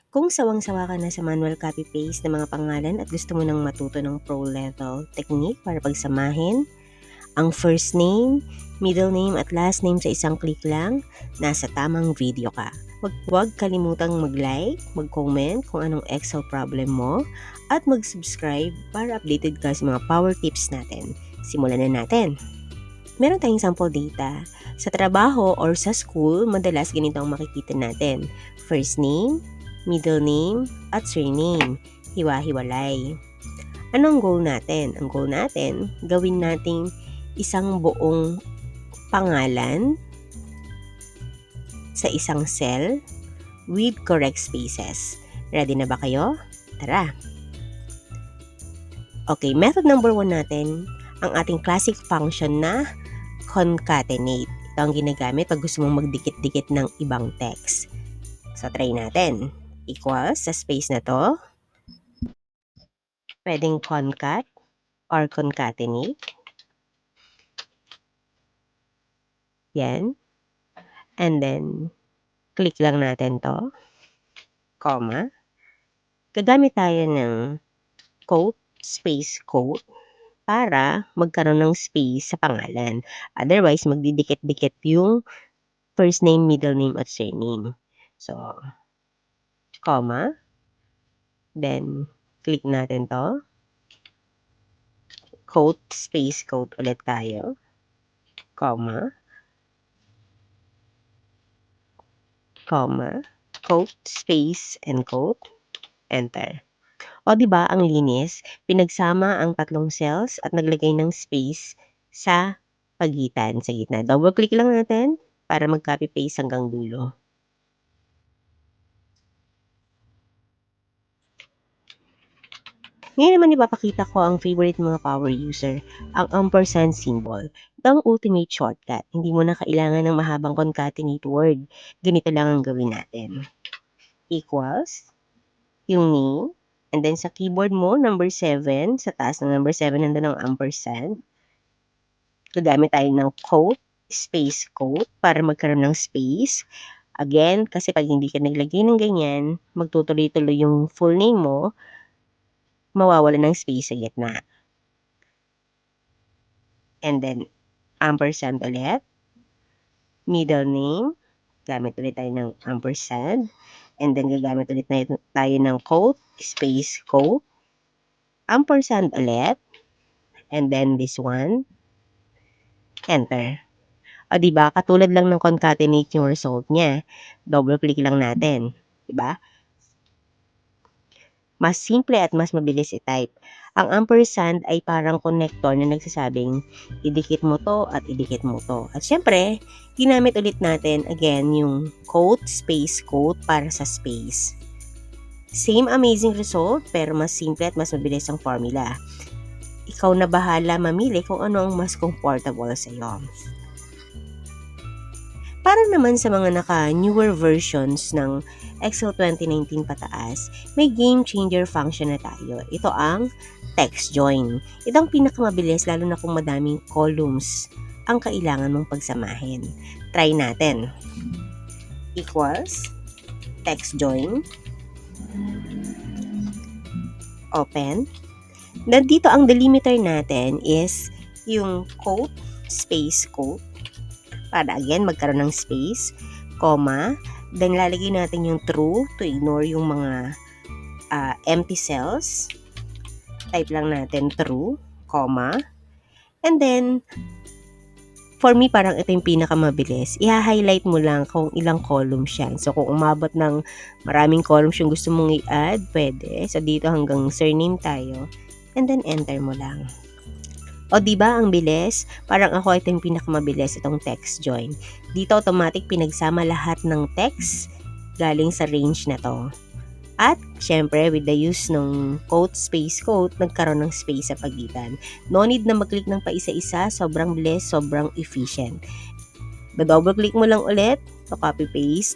Kung sawang-sawa ka na sa manual copy-paste ng mga pangalan at gusto mo nang matuto ng pro-level technique para pagsamahin ang first name, middle name at last name sa isang click lang, nasa tamang video ka. Huwag kalimutang mag-like, mag-comment kung anong Excel problem mo, at mag-subscribe para updated ka sa mga power tips natin. Simulan na natin! Meron tayong sample data. Sa trabaho or sa school, madalas ganito ang makikita natin. First name, middle name, at surname. Hiwa-hiwalay. Anong goal natin? Ang goal natin, gawin nating isang buong pangalan sa isang cell with correct spaces. Ready na ba kayo? Tara! Okay, method number 1 natin, ang ating classic function na concatenate. Ito ang ginagamit pag gusto mong magdikit-dikit ng ibang text. So, try natin. Equals sa space na to. Pwedeng concat or concatenate. Yan. And then, click lang natin to. Comma. Gagamit tayo ng quote, space quote, para magkaroon ng space sa pangalan. Otherwise, magdidikit-dikit yung first name, middle name, at surname. So, comma. Then, click natin to. Quote, space quote ulit tayo. Comma. Comma. Quote, space, and quote. Enter. O, diba, ang linis? Pinagsama ang tatlong cells at naglagay ng space sa pagitan, sa gitna. Double click lang natin para mag-copy paste hanggang dulo. Ngayon naman ipapakita ko ang favorite mga power user, ang ampersand symbol. Ito ang ultimate shortcut. Hindi mo na kailangan ng mahabang concatenate word. Ganito lang ang gawin natin. Equals, yung name, and then sa keyboard mo, number 7, sa taas ng number 7, nandun ang ampersand. Gagamit tayo ng quote, space quote, para magkaroon ng space. Again, kasi pag hindi ka naglagay ng ganyan, magtutuloy-tuloy yung full name mo, mawawala ng space sa gitna. And then, ampersand ulit. Middle name. Gamit ulit tayo ng ampersand. And then, gagamit ulit tayo ng quote, space quote. Ampersand ulit. And then, this one. Enter. O, diba? Katulad lang ng concatenate yung result niya. Double click lang natin. Diba? Mas simple at mas mabilis i-type. Ang ampersand ay parang connector na nagsasabing idikit mo to at idikit mo to. At syempre, ginamit ulit natin again yung quote, space quote para sa space. Same amazing result pero mas simple at mas mabilis ang formula. Ikaw na bahala mamili kung ano ang mas comfortable sa iyo. Para naman sa mga naka-newer versions ng Excel 2019 pataas, may game changer function na tayo. Ito ang text join. Ito ang pinakamabilis lalo na kung madaming columns ang kailangan mong pagsamahin. Try natin. Equals, text join, open. Then dito ang delimiter natin is yung quote, space quote, para again magkaroon ng space, comma, then lalagay natin yung true to ignore yung mga empty cells. Type lang natin true, comma, and then for me parang ito yung pinakamabilis. I-highlight mo lang kung ilang columns siya. So kung umabot ng maraming columns yung gusto mong i-add, pwede. So dito hanggang surname tayo, and then enter mo lang. O diba ang bilis? Parang ako ito yung pinakamabilis itong text join. Dito automatic pinagsama lahat ng text galing sa range na to. At syempre with the use ng quote, space quote, nagkaroon ng space sa pagitan. No need na mag-click ng paisa-isa, sobrang bilis, sobrang efficient. Double click mo lang ulit, to copy paste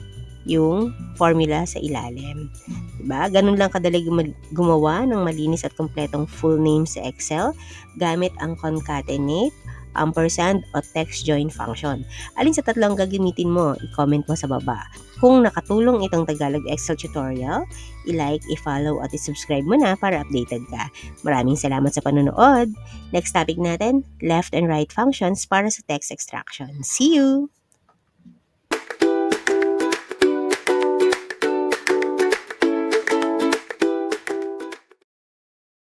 yung formula sa ilalim. Diba? Ganun lang kadali gumawa ng malinis at kompletong full name sa Excel gamit ang concatenate, ampersand, o text join function. Alin sa tatlong gagamitin mo? I-comment mo sa baba. Kung nakatulong itong Tagalog Excel tutorial, i-like, i-follow at i-subscribe mo na para updated ka. Maraming salamat sa panonood. Next topic natin, left and right functions para sa text extraction. See you!